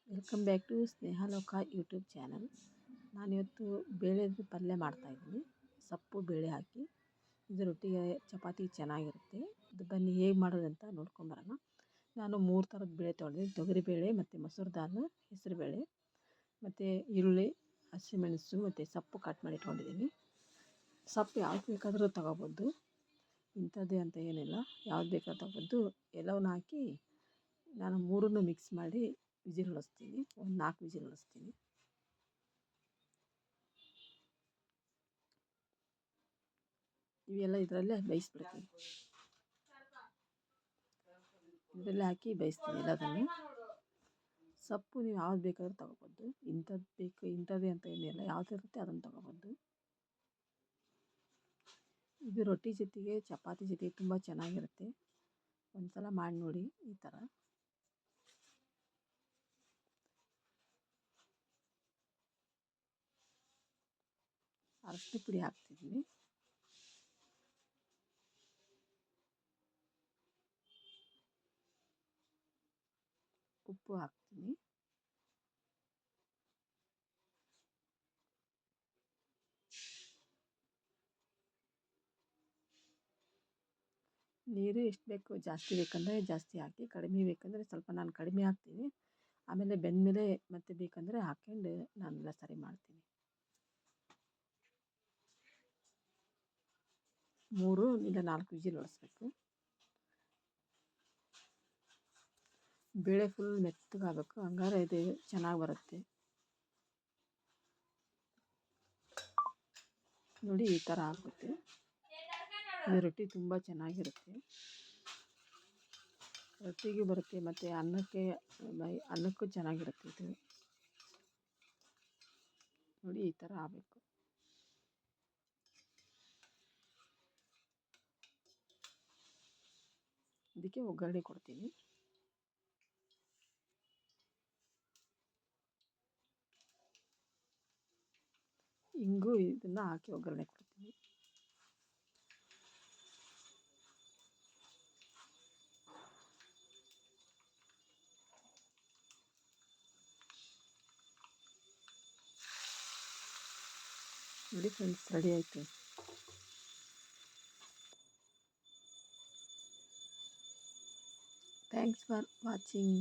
Welcome back to Snehaloka YouTube channel. ನಾನಿವತ್ತು ಬೇಳೆದು ಪಲ್ಯ ಮಾಡ್ತಾಯಿದ್ದೀನಿ. ಸೊಪ್ಪು ಬೇಳೆ ಹಾಕಿ ಇದು ರೊಟ್ಟಿಗೆ ಚಪಾತಿ ಚೆನ್ನಾಗಿರುತ್ತೆ. ಇದು ಬನ್ನಿ ಹೇಗೆ ಮಾಡೋದಂತ ನೋಡ್ಕೊಂಬರೋಣ. ನಾನು 3 ಥರದ ಬೇಳೆ ತೊಗೊಂಡಿದ್ದೀನಿ. ತೊಗರಿಬೇಳೆ ಮತ್ತು ಮೊಸರು ದಾಲ್, ಹೆಸರುಬೇಳೆ ಮತ್ತು ಈರುಳ್ಳಿ, ಹಸಿಮೆಣಸು ಮತ್ತು ಸೊಪ್ಪು ಕಟ್ ಮಾಡಿ ಇಟ್ಕೊಂಡಿದ್ದೀನಿ. ಸೊಪ್ಪು ಯಾವ್ದು ಬೇಕಾದರೂ ತೊಗೋಬೋದು, ಇಂಥದ್ದೇ ಅಂತ ಏನಿಲ್ಲ, ಯಾವ್ದು ಬೇಕಾದ್ರೂ ತೊಗೋಬೋದು. ಎಲ್ಲವನ್ನ ಹಾಕಿ ನಾನು 3 ಮಿಕ್ಸ್ ಮಾಡಿ ವಿಜಿಲ್ ಹೊಡಿಸ್ತೀನಿ. ಒಂದು 4 ವಿಜಿಲ್ ಹೊಡಿಸ್ತೀನಿ. ಇವೆಲ್ಲ ಇದರಲ್ಲೇ ಬೇಯಿಸ್ಬಿಡ್ತೀನಿ. ಇದರಲ್ಲೇ ಹಾಕಿ ಬೇಯಿಸ್ತೀನಿ ಎಲ್ಲದನ್ನು. ಸೊಪ್ಪು ನೀವು ಯಾವ್ದು ಬೇಕಾದ್ರೂ ತೊಗೋಬೋದು, ಇಂಥದ್ದು ಬೇಕು ಇಂಥದ್ದೇ ಅಂತ ಏನಿಲ್ಲ, ಯಾವ್ದು ಇರುತ್ತೆ ಅದನ್ನು ತೊಗೋಬೋದು. ಇದು ರೊಟ್ಟಿ ಜೊತೆಗೆ ಚಪಾತಿ ಜೊತೆಗೆ ತುಂಬ ಚೆನ್ನಾಗಿರುತ್ತೆ. ಒಂದು ಸಲ ಮಾಡಿ ನೋಡಿ ಈ ಥರ. ಅರಶಿನ ಪುಡಿ ಹಾಕ್ತಿದ್ದೀನಿ. ಉಪ್ಪು ಹಾಕ್ತೀನಿ. ನೀರು ಎಷ್ಟು ಬೇಕು, ಜಾಸ್ತಿ ಬೇಕಂದರೆ ಜಾಸ್ತಿ ಹಾಕಿ, ಕಡಿಮೆ ಬೇಕಂದರೆ ಸ್ವಲ್ಪ ನಾನು ಕಡಿಮೆ ಹಾಕ್ತೀನಿ. ಆಮೇಲೆ ಬೆಂದಮೇಲೆ ಮತ್ತೆ ಬೇಕಂದರೆ ಹಾಕ್ಕೊಂಡು ನಾನೆಲ್ಲ ಸರಿ ಮಾಡ್ತೀನಿ. 3 ಇಲ್ಲ 4 ವಿಜಿಲ್ ಹೊಡಿಸ್ಬೇಕು. ಬೇಳೆ ಫುಲ್ ಮೆತ್ತಗಾಗಬೇಕು, ಹಂಗಾರೆ ಇದು ಚೆನ್ನಾಗಿ ಬರುತ್ತೆ. ನೋಡಿ ಈ ಥರ ಆಗುತ್ತೆ. ಇದು ರೊಟ್ಟಿ ತುಂಬ ಚೆನ್ನಾಗಿರುತ್ತೆ. ರೊಟ್ಟಿಗೆ ಬರುತ್ತೆ ಮತ್ತು ಅನ್ನಕ್ಕೂ ಚೆನ್ನಾಗಿರುತ್ತೆ ಇದು. ನೋಡಿ ಈ ಥರ ಆಗಬೇಕು. ಇದಕ್ಕೆ ಒಗ್ಗರಣೆ ಕೊಡ್ತೀನಿ. ಇಂಗು ಇದನ್ನು ಹಾಕಿ ಒಗ್ಗರಣೆ ಕೊಡ್ತೀನಿ. ನೋಡಿ ಫ್ರೆಂಡ್ಸ್, ರೆಡಿ ಆಯಿತು. Thanks for watching.